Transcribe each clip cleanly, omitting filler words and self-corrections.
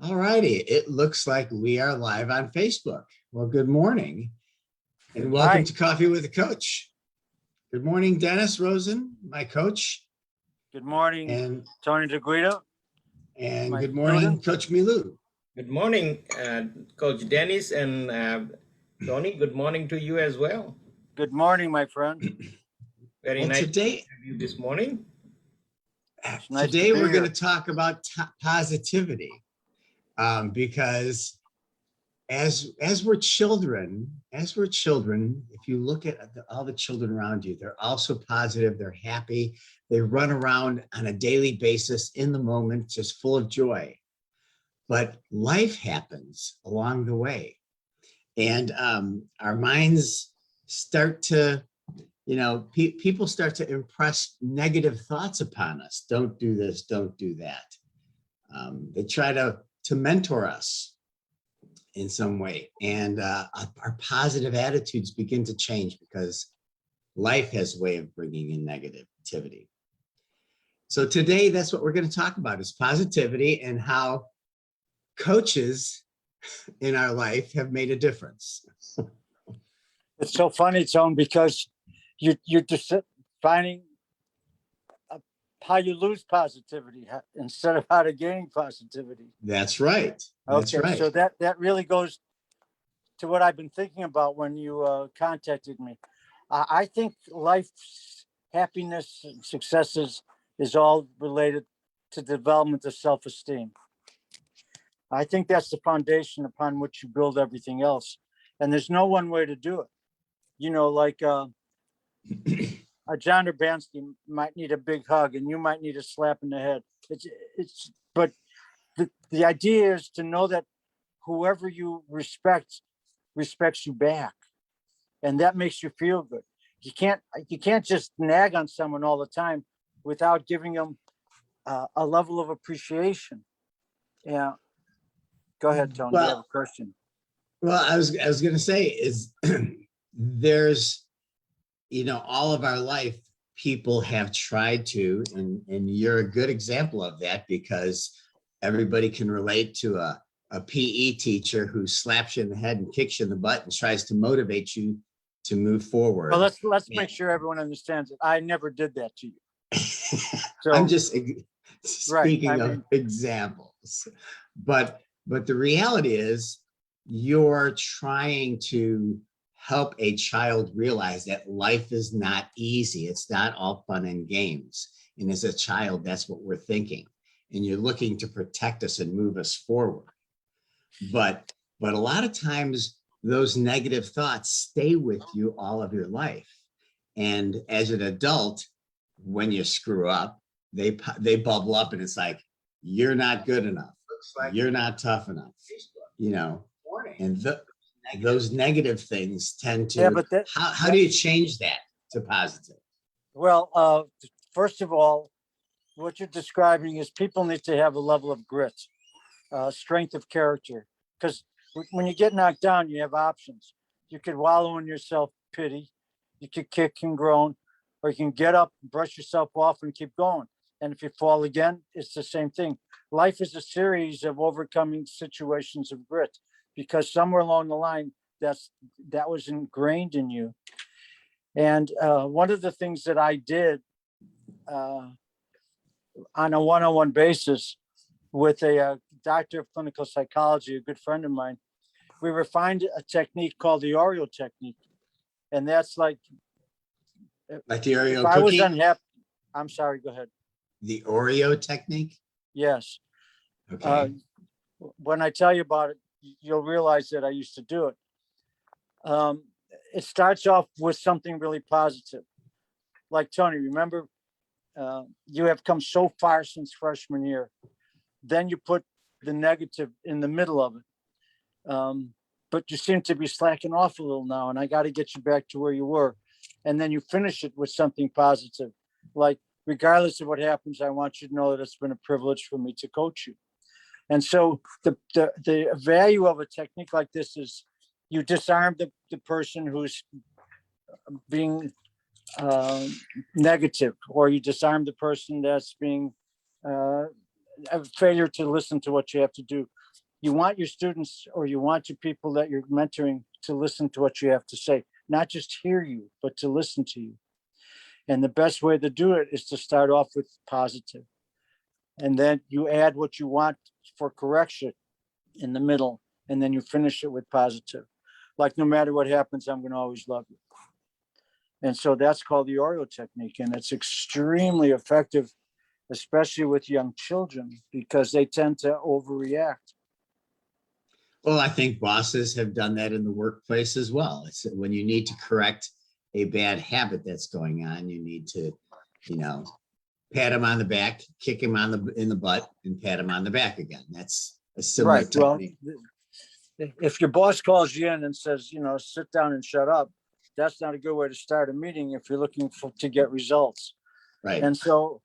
All righty. It looks like we are live on Facebook. Well, good morning and welcome Hi. to Coffee with a Coach. Good morning, Dennis Rosen, my coach, Good morning, and Tony DeGuido. My good morning, student. Coach Milou. Good morning, Coach Dennis and Tony. Good morning to you as well. Good morning, my friend. Very Well, nice today, to have you this morning. It's nice today to be we're going to here. talk about positivity because as we're children, if you look at all the children around you, they're also positive, they're happy, they run around on a daily basis in the moment, just full of joy. But life happens along the way, and our minds start to, people start to impress negative thoughts upon us. Don't do this, don't do that. They try to mentor us in some way. And our positive attitudes begin to change because life has a way of bringing in negativity. So today, that's what we're going to talk about is positivity and how coaches in our life have made a difference. It's so funny, Tone, because you're just finding how you lose positivity instead of how to gain positivity. That's right. That's Okay, right. so that really goes to what I've been thinking about when you contacted me. I think life's happiness and successes is all related to development of self-esteem. I think that's the foundation upon which you build everything else. And there's no one way to do it. You know, like John Urbanski might need a big hug and you might need a slap in the head. But the idea is to know that whoever you respects you back. And that makes you feel good. You can't just nag on someone all the time without giving them a level of appreciation. Yeah. Go ahead, Tony. You have a question. Well, I was going to say is there's, all of our life, people have tried to, and you're a good example of that because everybody can relate to a PE teacher who slaps you in the head and kicks you in the butt and tries to motivate you to move forward. Well, let's make sure everyone understands it. I never did that to you. So I'm just speaking of examples, but the reality is you're trying to help a child realize that life is not easy. It's not all fun and games. And as a child, that's what we're thinking. And you're looking to protect us and move us forward. But a lot of times those negative thoughts stay with you all of your life. And as an adult, when you screw up, they bubble up and it's like, you're not good enough. You're not tough enough, and those negative things tend to, how do you change that to positive? Well, first of all, what you're describing is people need to have a level of grit, strength of character, because when you get knocked down, you have options. You could wallow in your self-pity, you could kick and groan, or you can get up, brush yourself off and keep going. And if you fall again, it's the same thing. Life is a series of overcoming situations of grit, because somewhere along the line, that was ingrained in you. And one of the things that I did on a one-on-one basis with a doctor of clinical psychology, a good friend of mine, we refined a technique called the Oreo technique. And that's like the Oreo if cookie? I was unhappy, I'm sorry, go ahead. The Oreo technique? Yes. Okay. When I tell you about it, you'll realize that I used to do it. It starts off with something really positive. Like Tony, remember, you have come so far since freshman year. Then you put the negative in the middle of it. But you seem to be slacking off a little now, and I got to get you back to where you were. And then you finish it with something positive. Like, regardless of what happens, I want you to know that it's been a privilege for me to coach you. And so the value of a technique like this is you disarm the person who's being negative, or you disarm the person that's being a failure to listen to what you have to do. you want your students or you want your people that you're mentoring to listen to what you have to say, not just hear you, but to listen to you. And the best way to do it is to start off with positive. And then you add what you want for correction in the middle, and then you finish it with positive. Like, no matter what happens, I'm going to always love you. And so that's called the Oreo technique. And it's extremely effective, especially with young children, because they tend to overreact. Well, I think bosses have done that in the workplace as well. It's when you need to correct a bad habit that's going on, you need to, pat him on the back, kick him in the butt, and pat him on the back again. That's a similar Right. Well, technique. if your boss calls you in and says, sit down and shut up, that's not a good way to start a meeting if you're looking to get results. Right. And so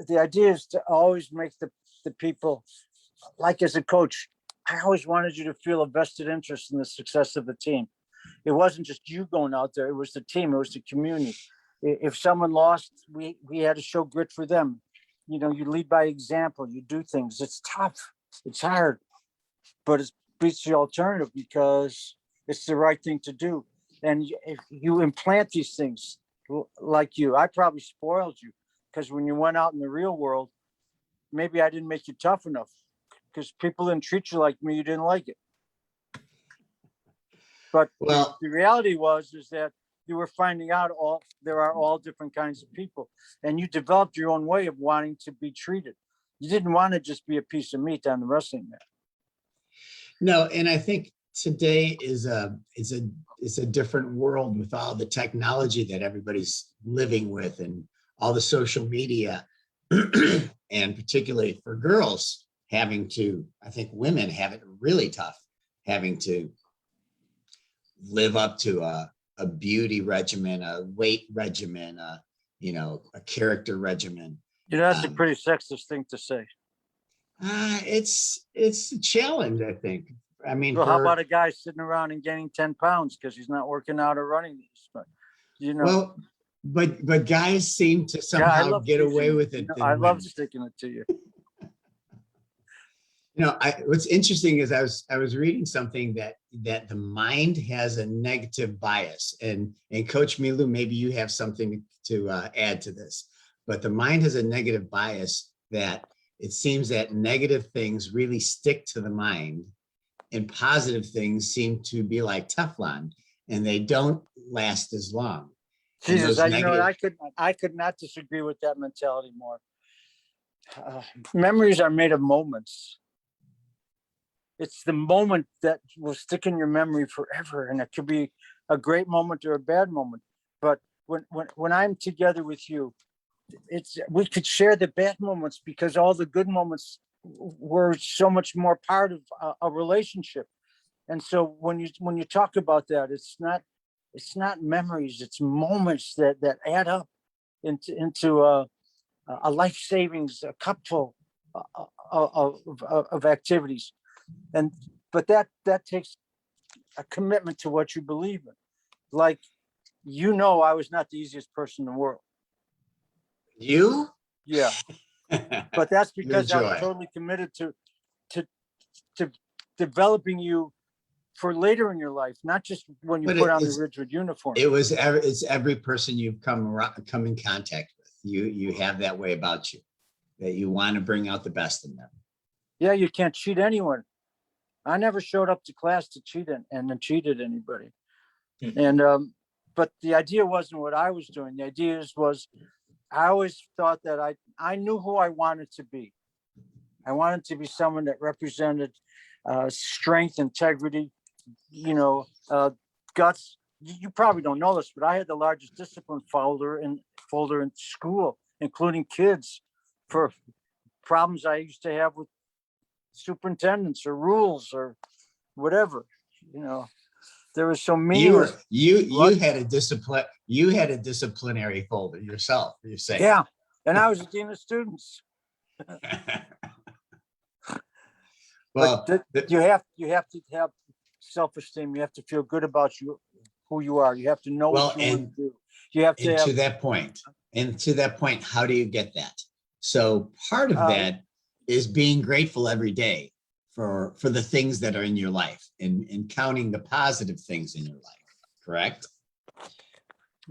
the idea is to always make the people, like as a coach, I always wanted you to feel a vested interest in the success of the team. It wasn't just you going out there, it was the team, it was the community. If someone lost, we had to show grit for them. You lead by example, you do things. It's tough, it's hard, but it beats the alternative because it's the right thing to do. And if you implant these things, like I probably spoiled you, because when you went out in the real world, maybe I didn't make you tough enough because people didn't treat you like me, you didn't like it. But the reality is that you were finding out there are all different kinds of people, and you developed your own way of wanting to be treated. You didn't want to just be a piece of meat on the wrestling mat. No, and I think today is a different world with all the technology that everybody's living with and all the social media, and particularly for girls having to, I think women have it really tough having to live up to a beauty regimen, a weight regimen, a character regimen. That's a pretty sexist thing to say. It's a challenge, I think. I mean, well, how about a guy sitting around and gaining 10 pounds because he's not working out or running these? But well, but guys seem to somehow get away with it. I love sticking it to you. What's interesting is I was reading something that the mind has a negative bias, and Coach Milu, maybe you have something to add to this, but the mind has a negative bias that it seems that negative things really stick to the mind, and positive things seem to be like Teflon, and they don't last as long. Jesus, I could not disagree with that mentality more. Memories are made of moments. It's the moment that will stick in your memory forever, and it could be a great moment or a bad moment. But when I'm together with you, we could share the bad moments because all the good moments were so much more part of a relationship. And so when you talk about that, it's not memories, it's moments that add up into a life savings, a cupful of activities. But that takes a commitment to what you believe in. Like, I was not the easiest person in the world. You? Yeah. But that's because I was totally committed to developing you for later in your life, not just when you put on the Ridgewood uniform. It's every person you've come in contact with. You have that way about you, that you want to bring out the best in them. Yeah, you can't cheat anyone. I never showed up to class to cheat and then cheated anybody. And but the idea wasn't what I was doing. The idea was I always thought that I knew who I wanted to be. I wanted to be someone that represented strength, integrity, guts. You probably don't know this, but I had the largest discipline folder in school, including kids, for problems I used to have with superintendents or rules or whatever. There was so many. You had a disciplinary folder yourself. You're saying? Yeah, and I was a dean of students. Well, you have to have self-esteem. You have to feel good about who you are. You have to know what you want to do. You have to. To that point, how do you get that? So part of that is being grateful every day for the things that are in your life and counting the positive things in your life, correct?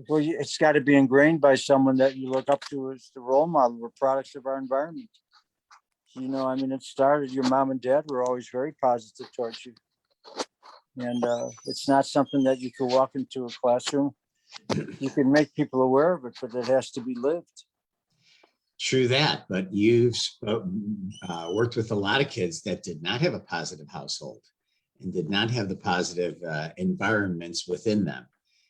Well, it's got to be ingrained by someone that you look up to as the role model. We're products of our environment. You know, I mean, it started, your mom and dad were always very positive towards you. And it's not something that you can walk into a classroom. You can make people aware of it, but it has to be lived. True that, but you've worked with a lot of kids that did not have a positive household and did not have the positive environments within them.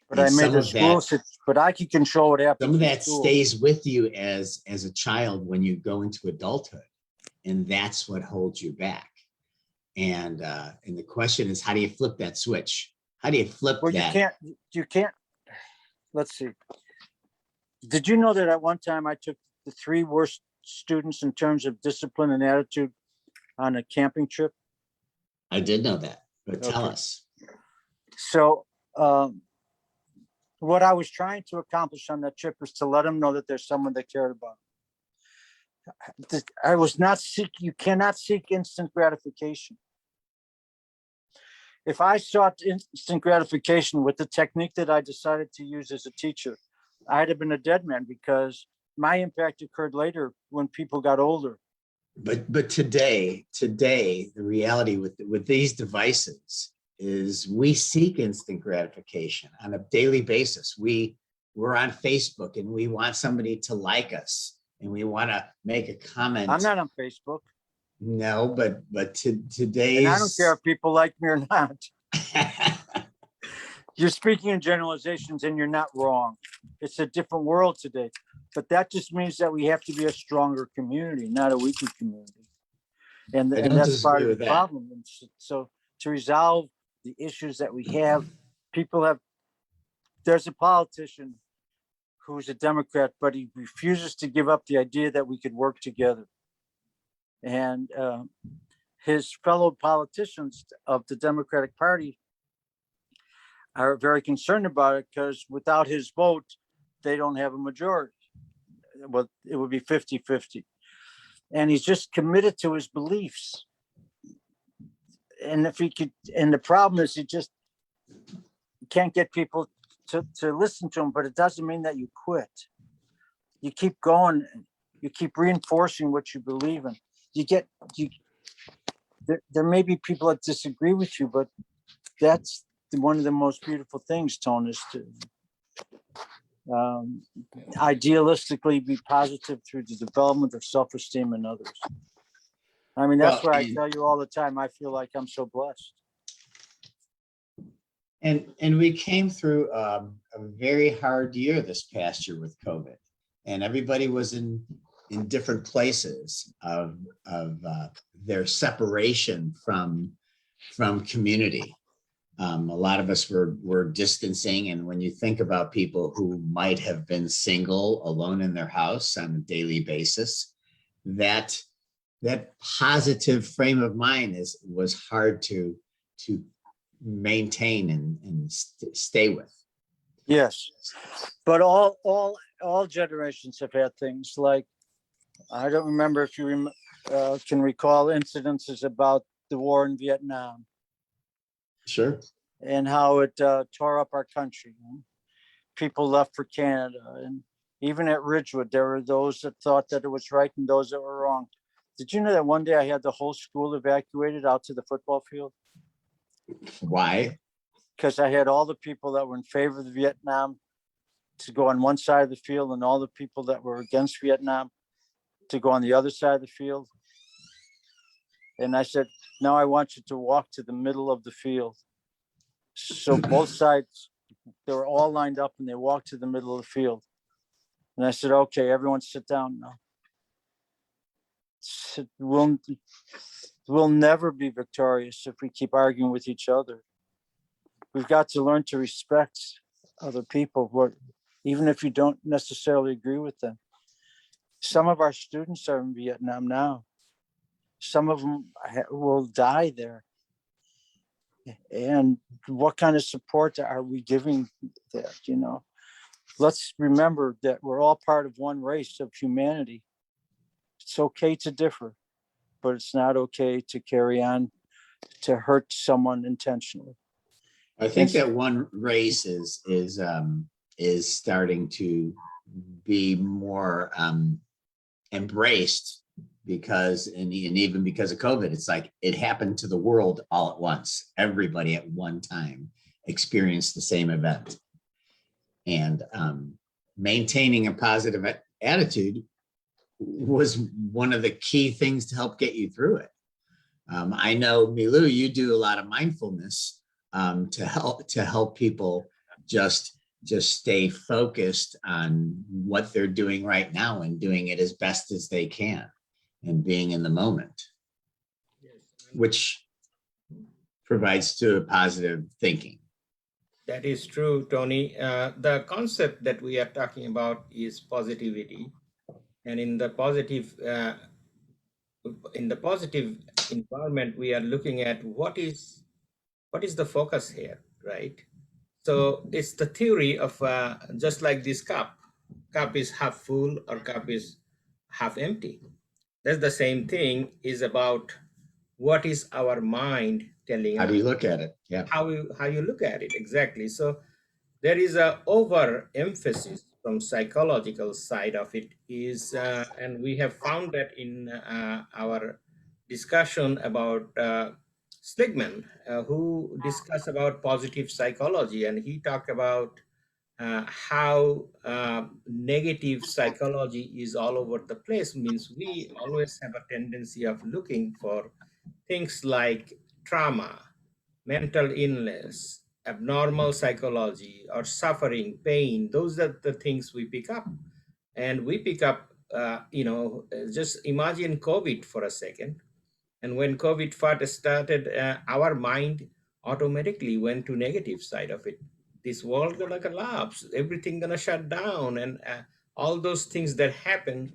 But And I made some the of that- schools, but I can control what happens. Some of in that school. stays with you as a child when you go into adulthood, and that's what holds you back. And the question is, how do you flip that switch? How do you flip Well, that? you can't, let's see. Did you know that at one time I took the 3 worst students in terms of discipline and attitude on a camping trip? I did know that, but tell Okay. us. So what I was trying to accomplish on that trip was to let them know that there's someone they cared about. I was not you cannot seek instant gratification. If I sought instant gratification with the technique that I decided to use as a teacher, I'd have been a dead man, because my impact occurred later when people got older. But today, the reality with these devices is we seek instant gratification on a daily basis. We're on Facebook and we want somebody to like us and we want to make a comment. I'm not on Facebook. No, but today's. And I don't care if people like me or not. You're speaking in generalizations and you're not wrong. It's a different world today. But that just means that we have to be a stronger community, not a weaker community. And I don't that's part disagree of with the that. problem. And so to resolve the issues that we have, there's a politician who's a Democrat, but he refuses to give up the idea that we could work together. And his fellow politicians of the Democratic Party are very concerned about it, because without his vote, they don't have a majority. Well, it would be 50-50. And he's just committed to his beliefs. And if he could, and the problem is, he just can't get people to listen to him, but it doesn't mean that you quit. You keep going, you keep reinforcing what you believe in. There may be people that disagree with you, but that's one of the most beautiful things, Tone, is to idealistically be positive through the development of self-esteem in others. I mean, that's Well, why I tell you all the time, I feel like I'm so blessed. And we came through a very hard year this past year with COVID, and everybody was in different places of their separation from community. A lot of us were distancing, and when you think about people who might have been single, alone in their house on a daily basis, that positive frame of mind was hard to maintain and stay with. Yes, but all generations have had things like, I don't remember if you can recall incidences about the war in Vietnam. Sure. And how it tore up our country. People left for Canada. And even at Ridgewood, there were those that thought that it was right and those that were wrong. Did you know that one day I had the whole school evacuated out to the football field? Why? Because I had all the people that were in favor of Vietnam to go on one side of the field, and all the people that were against Vietnam to go on the other side of the field. And I said, now I want you to walk to the middle of the field. So both sides, they were all lined up and they walked to the middle of the field. And I said, okay, everyone sit down now. We'll never be victorious if we keep arguing with each other. We've got to learn to respect other people, even if you don't necessarily agree with them. Some of our students are in Vietnam now. Some of them will die there. And what kind of support are we giving there? Let's remember that we're all part of one race of humanity. It's okay to differ, but it's not okay to carry on to hurt someone intentionally. I think that one race is starting to be more embraced because and even because of COVID, it's like it happened to the world all at once. Everybody at one time experienced the same event, and maintaining a positive attitude was one of the key things to help get you through it. I know, Milou, you do a lot of mindfulness to help people just stay focused on what they're doing right now and doing it as best as they can and being in the moment, which provides to a positive thinking. That is true, Tony. The concept that we are talking about is positivity, and in the positive environment, we are looking at what is the focus here, right? So it's the theory of just like this cup is half full or cup is half empty. That's the same thing is about what is our mind telling How us. do you look at it? Yeah. How you look at it, exactly. So there is a overemphasis from psychological side of it is, and we have found that in our discussion about Sligman, who discussed about positive psychology, and he talked about how negative psychology is all over the place. Means we always have a tendency of looking for things like trauma, mental illness, abnormal psychology, or suffering, pain. Those are the things we pick up. And we pick up, just imagine COVID for a second. And when COVID first started, our mind automatically went to negative side of it. This world gonna collapse, everything gonna shut down, and all those things that happen.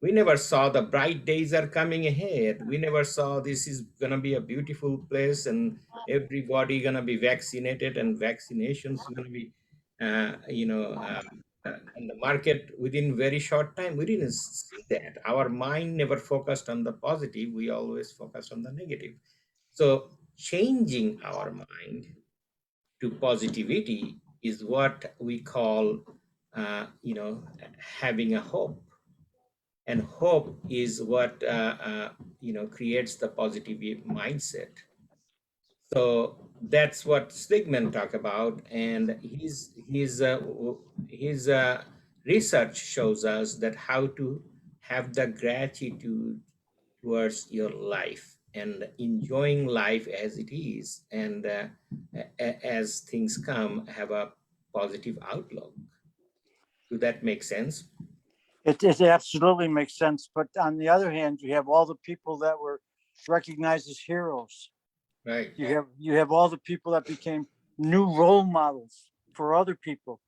We never saw the bright days are coming ahead. We never saw this is gonna be a beautiful place and everybody gonna be vaccinated and vaccinations gonna be, in the market within very short time. We didn't see that. Our mind never focused on the positive. We always focused on the negative. So changing our mind to positivity is what we call, having a hope. And hope is what, creates the positive mindset. So that's what Stigman talk about, and his research shows us that how to have the gratitude towards your life and enjoying life as it is, and as things come, have a positive outlook. Does that make sense? It absolutely makes sense. But on the other hand, you have all the people that were recognized as heroes. Right. You have all the people that became new role models for other people.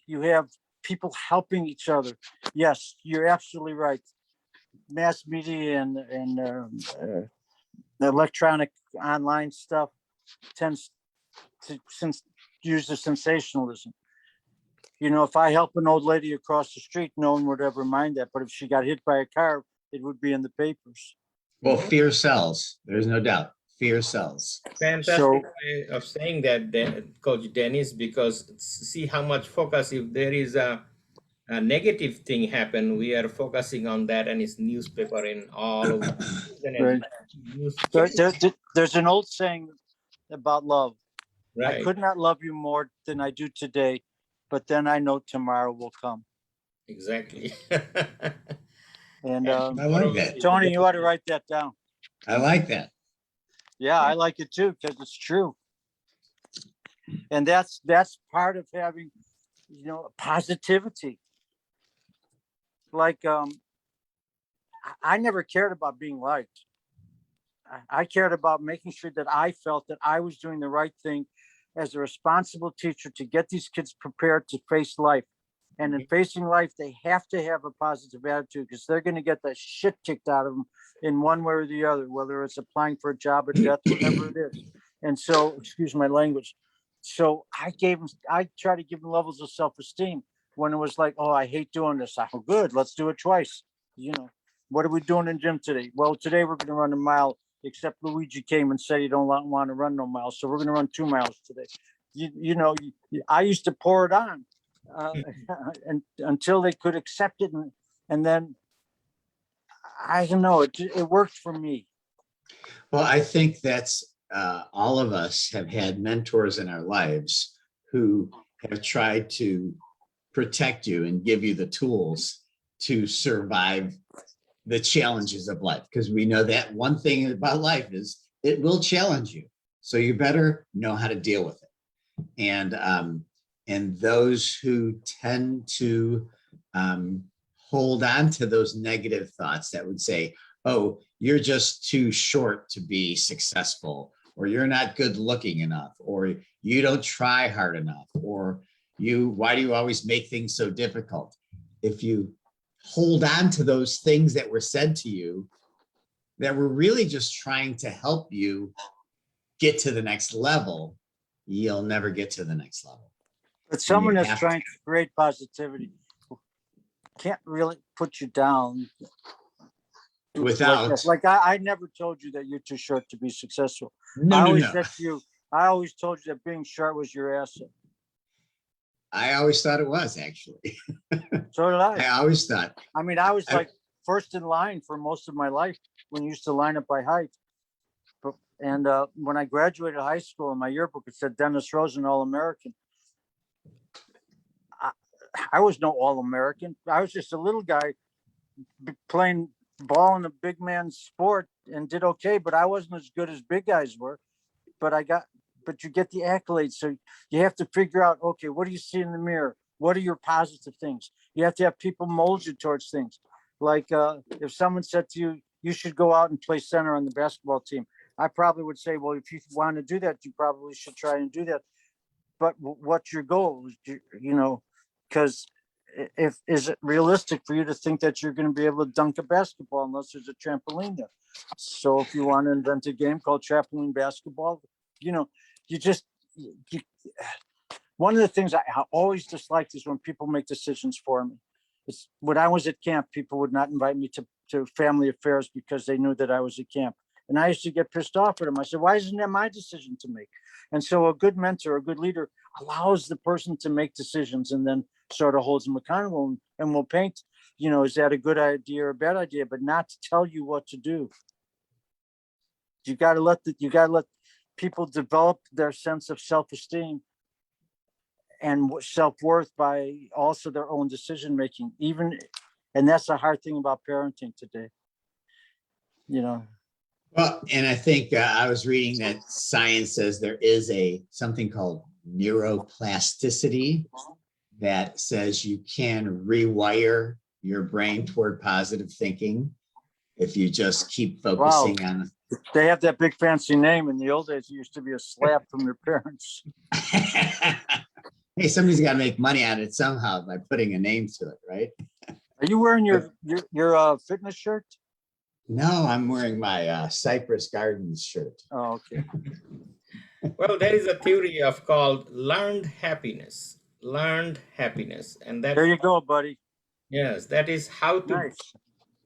You have people helping each other. Yes, you're absolutely right. Mass media and electronic online stuff tends to use the sensationalism. You know, if I help an old lady across the street, no one would ever mind that. But if she got hit by a car, it would be in the papers. Well, fear sells. There's no doubt. Fear sells. Fantastic way of saying that, Coach Dennis, because see how much focus, if there is a negative thing happen, we are focusing on that, and it's newspaper in all over. Right. There's an old saying about love. Right. I could not love you more than I do today, but then I know tomorrow will come. Exactly. And I like that. Tony, you ought to write that down. I like that. Yeah, I like it too, because it's true. And that's part of having, positivity. Like, I never cared about being liked. I cared about making sure that I felt that I was doing the right thing as a responsible teacher to get these kids prepared to face life. And in facing life, they have to have a positive attitude, because they're going to get the shit kicked out of them in one way or the other, whether it's applying for a job or death, whatever it is. And so, excuse my language. So I try to give them levels of self-esteem when it was like, oh, I hate doing this. Oh, good, let's do it twice. what are we doing in gym today? Well, today we're going to run a mile, except Luigi came and said he don't want to run no miles. So we're going to run 2 miles today. I used to pour it on and until they could accept it. And then, I don't know, it worked for me. Well, I think that's all of us have had mentors in our lives who have tried to protect you and give you the tools to survive the challenges of life. Because we know that one thing about life is it will challenge you. So you better know how to deal with it. And those who tend to hold on to those negative thoughts that would say, oh, you're just too short to be successful, or you're not good looking enough, or you don't try hard enough, or why do you always make things so difficult? If you hold on to those things that were said to you that were really just trying to help you get to the next level, you'll never get to the next level. But someone that's trying to create positivity can't really put you down. Without, like I never told you that you're too short to be successful. no. I always told you that being short was your asset. I always thought it was, actually. So did I. I always thought. I mean, I was like first in line for most of my life when you used to line up by height. And when I graduated high school, in my yearbook, it said Dennis Rosen, All-American. I was no All-American. I was just a little guy playing ball in a big man's sport and did okay, but I wasn't as good as big guys were. But you get the accolades. So you have to figure out, okay, what do you see in the mirror? What are your positive things? You have to have people mold you towards things. Like if someone said to you, you should go out and play center on the basketball team, I probably would say, well, if you want to do that, you probably should try and do that. But what's your goal? Because is it realistic for you to think that you're going to be able to dunk a basketball unless there's a trampoline there? So if you want to invent a game called trampoline basketball, one of the things I always disliked is when people make decisions for me. It's when I was at camp, people would not invite me to family affairs because they knew that I was at camp. And I used to get pissed off at them. I said, why isn't that my decision to make? And so a good mentor, a good leader allows the person to make decisions and then sort of holds them accountable and will paint, is that a good idea or a bad idea, but not to tell you what to do. You got to let people develop their sense of self-esteem and self-worth by also their own decision-making, and that's the hard thing about parenting today. Well, and I think I was reading that science says there is something called neuroplasticity that says you can rewire your brain toward positive thinking if you just keep focusing on. They have that big fancy name. In the old days, it used to be a slap from their parents. Hey, somebody's got to make money on it somehow by putting a name to it, right? Are you wearing your fitness shirt? No, I'm wearing my Cypress Gardens shirt. Oh, okay. Well, there is a theory called learned happiness. Learned happiness, and that. There you go, buddy. Yes, that is how to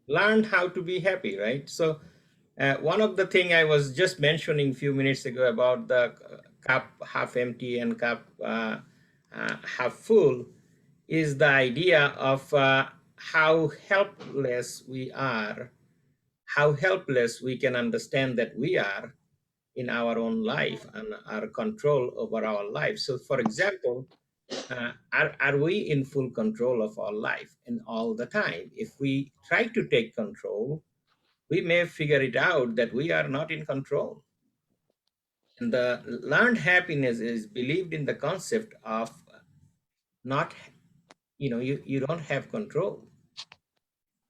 learn how to be happy, right? So, one of the thing I was just mentioning a few minutes ago about the cup half empty and cup half full is the idea of how helpless we are. How helpless we can understand that we are in our own life and our control over our life. So, for example, are we in full control of our life and all the time? If we try to take control, we may figure it out that we are not in control. And the learned happiness is believed in the concept of not, you don't have control.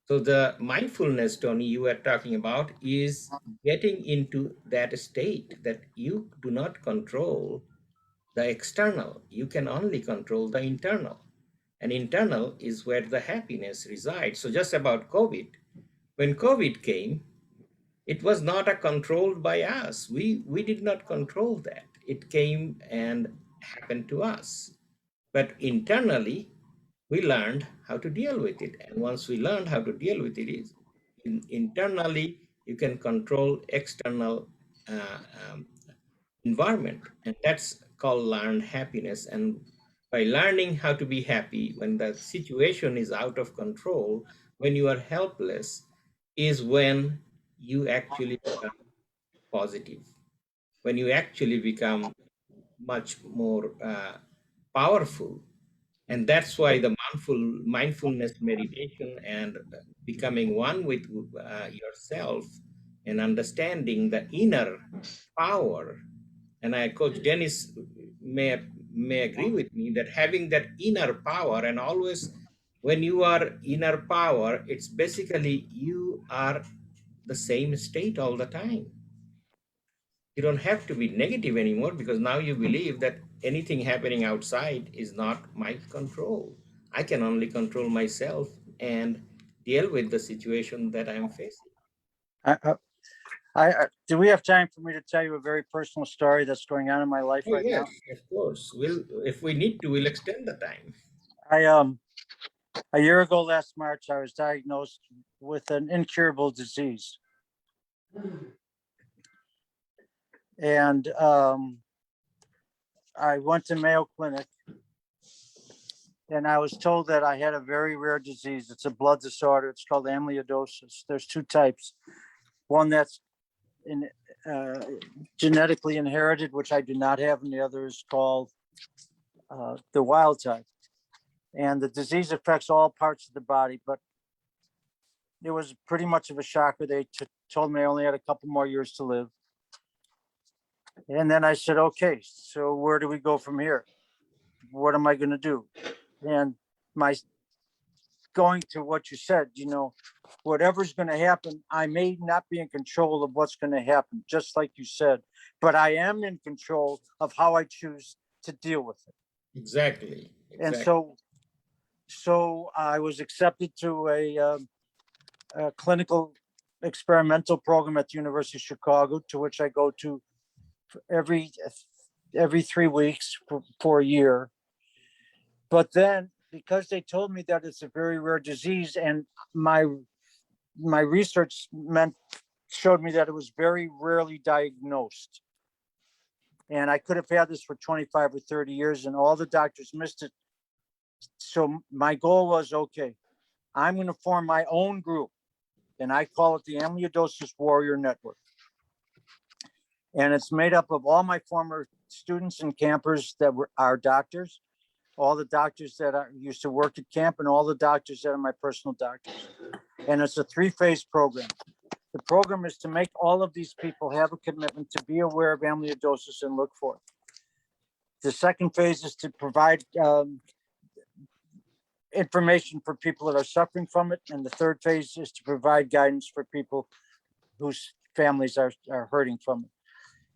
So the mindfulness, Tony, you were talking about is getting into that state that you do not control the external. You can only control the internal. And internal is where the happiness resides. So just about COVID, when COVID came, it was not controlled by us. We did not control that. It came and happened to us. But internally, we learned how to deal with it. And once we learned how to deal with it, internally, you can control external uh, um, environment, and that's called learned happiness. And by learning how to be happy when the situation is out of control, when you are helpless, is when you actually become positive, when you actually become much more powerful. And that's why the mindfulness meditation and becoming one with yourself and understanding the inner power. And Coach Dennis may agree with me that having that inner power, and always when you are inner power, it's basically you are the same state all the time. You don't have to be negative anymore, because now you believe that anything happening outside is not my control. I can only control myself and deal with the situation that I'm facing. I, I, do we have time for me to tell you a very personal story that's going on in my life Oh right yes, now? of course. We'll, if we need to, we'll extend the time. I a year ago last March, I was diagnosed with an incurable disease, and I went to Mayo Clinic, and I was told that I had a very rare disease. It's a blood disorder. It's called amyloidosis. There's two types. One that's in, genetically inherited, which I do not have, and the other is called the wild type. And the disease affects all parts of the body, but it was pretty much of a shocker. They told me I only had a couple more years to live. And then I said, okay, so where do we go from here? What am I going to do? And my going to what you said, you know, whatever's going to happen, I may not be in control of what's going to happen, just like you said, but I am in control of how I choose to deal with it. Exactly. And so I was accepted to a clinical experimental program at the University of Chicago, to which I go to every 3 weeks for a year. But then, because they told me that it's a very rare disease, and my research showed me that it was very rarely diagnosed, and I could have had this for 25 or 30 years, and all the doctors missed it. So my goal was, okay, I'm going to form my own group, and I call it the Amyloidosis Warrior Network. And it's made up of all my former students and campers that are doctors, all the doctors that used to work at camp, and all the doctors that are my personal doctors. And it's a 3-phase program. The program is to make all of these people have a commitment to be aware of amyloidosis and look for it. The second phase is to provide information for people that are suffering from it. And the third phase is to provide guidance for people whose families are hurting from it.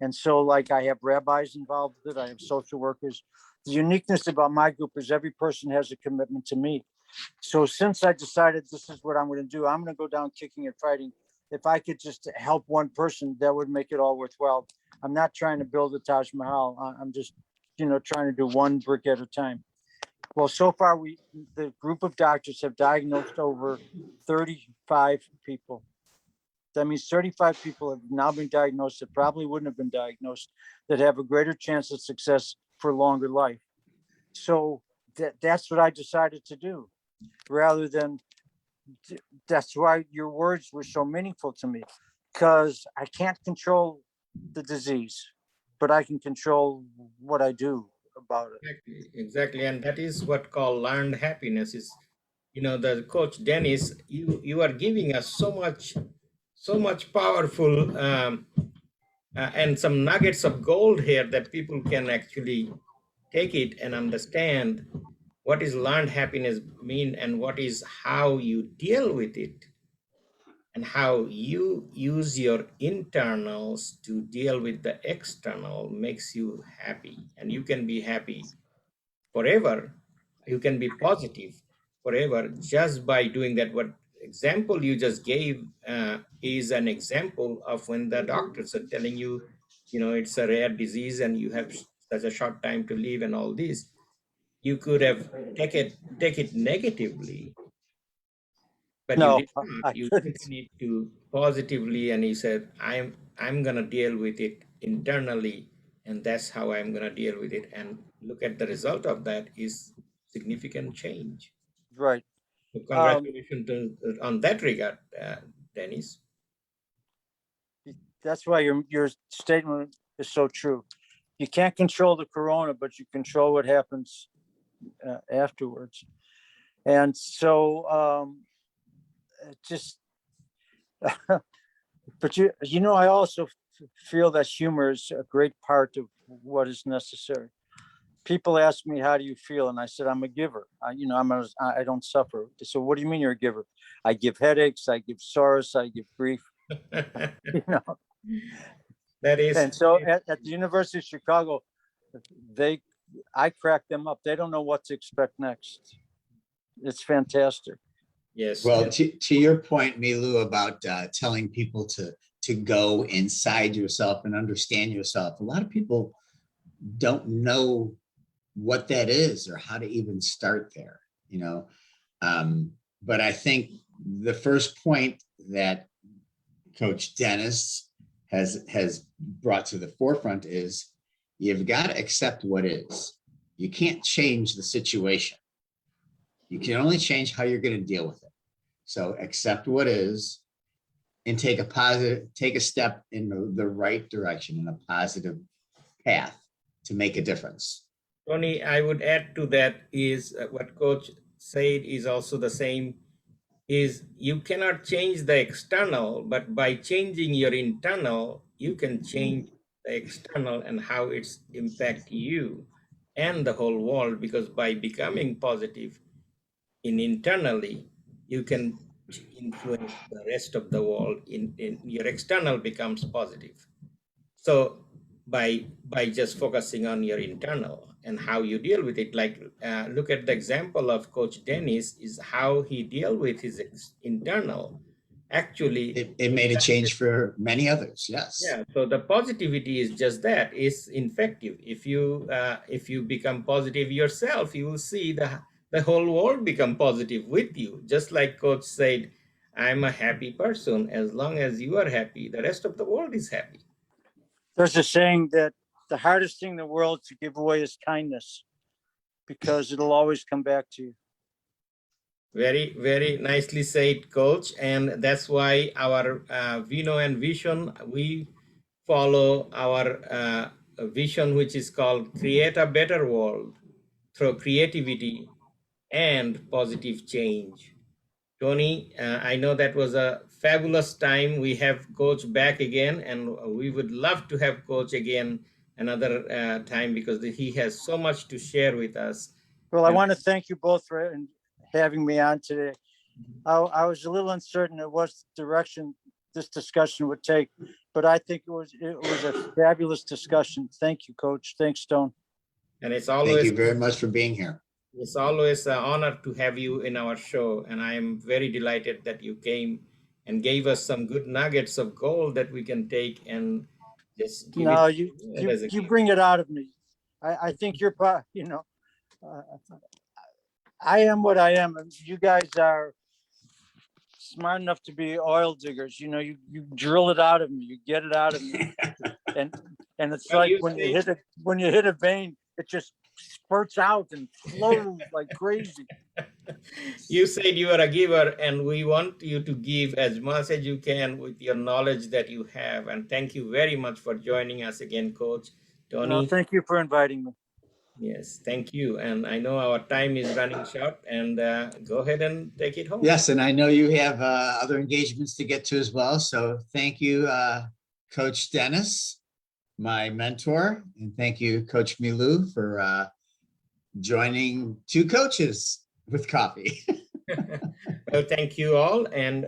And so, like, I have rabbis involved with it, I have social workers. The uniqueness about my group is every person has a commitment to me. So since I decided this is what I'm going to do, I'm going to go down kicking and fighting. If I could just help one person, that would make it all worthwhile. I'm not trying to build a Taj Mahal. I'm just, trying to do one brick at a time. Well, so far, the group of doctors have diagnosed over 35 people. That means 35 people have now been diagnosed that probably wouldn't have been diagnosed, that have a greater chance of success for longer life. So that's what I decided to do, rather than, that's why your words were so meaningful to me, because I can't control the disease, but I can control what I do about it. Exactly. And that is what called learned happiness is. The Coach Dennis, you are giving us so much powerful and some nuggets of gold here that people can actually take it and understand what is learned happiness mean, and what is how you deal with it, and how you use your internals to deal with the external makes you happy, and you can be happy forever. You can be positive forever just by doing that. What example you just gave is an example of when the doctors are telling you, it's a rare disease and you have such a short time to live and all this. You could have take it negatively, but you No, did not. I You couldn't. taken it to positively, and you said, I'm gonna deal with it internally, and that's how I'm gonna deal with it. And look at the result of that is significant change. Right. So congratulations on that regard, Dennis. That's why your statement is so true. You can't control the corona, but you control what happens afterwards. And so, just, but I also feel that humor is a great part of what is necessary. People ask me, how do you feel? And I said, I'm a giver. I don't suffer. So what do you mean you're a giver? I give headaches, I give sorrows, I give grief, you know? That is, And so at the University of Chicago, I crack them up. They don't know what to expect next. It's fantastic. yes. Well, to your point, Milu, about telling people to go inside yourself and understand yourself, a lot of people don't know what that is or how to even start there, you know. But I think the first point that Coach Dennis has brought to the forefront is you've got to accept what is. You can't change the situation. You can only change how you're going to deal with it. So accept what is and take a step in the right direction, in a positive path to make a difference. Tony, I would add to that is what Coach said is also the same, is you cannot change the external, but by changing your internal, you can change the external and how it's impact you and the whole world, because by becoming positive internally, you can influence the rest of the world in your external becomes positive. So by just focusing on your internal and how you deal with it, like look at the example of Coach Dennis, is how he deal with his internal. Actually, It made a change for many others. Yes. yeah. So the positivity is just that, is infective. If you become positive yourself, you will see the whole world become positive with you. Just like Coach said, I'm a happy person. As long as you are happy, the rest of the world is happy. There's a saying that the hardest thing in the world to give away is kindness, because it'll always come back to you. Very, very nicely said, Coach. And that's why our Vino and Vision, we follow our vision, which is called Create a Better World through creativity and positive change. Tony, I know that was a fabulous time. We have Coach back again, and we would love to have Coach again another time, because he has so much to share with us. Well, I want to thank you both for having me on today. I was a little uncertain of what direction this discussion would take, but I think it was a fabulous discussion. Thank you, Coach. Thanks, Stone. And it's Thank always, you very much for being here. it's always an honor to have you in our show, and I am very delighted that you came and gave us some good nuggets of gold that we can take and just give No, it. you bring it out of me. I think you're, I am what I am, and you guys are smart enough to be oil diggers. You drill it out of me, you get it out of me, and it's Well, like you when see- you hit a vein, it just spurts out and flows like crazy. You said you are a giver, and we want you to give as much as you can with your knowledge that you have. And thank you very much for joining us again, Coach Tony. No, thank you for inviting me. Yes, thank you. And I know our time is running short, and go ahead and take it home. Yes, and I know you have other engagements to get to as well. So thank you, Coach Dennis, my mentor, and thank you, Coach Milu, for joining two coaches with coffee. Well, thank you all. And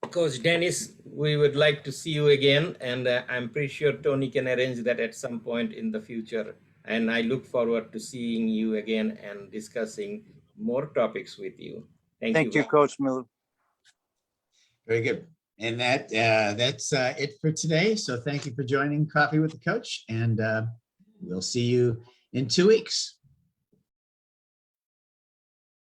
Coach Dennis, we would like to see you again. And I'm pretty sure Tony can arrange that at some point in the future. And I look forward to seeing you again and discussing more topics with you. Thank you, Coach Miller. Very good. And that's it for today. So thank you for joining Coffee with the Coach, and we'll see you in 2 weeks.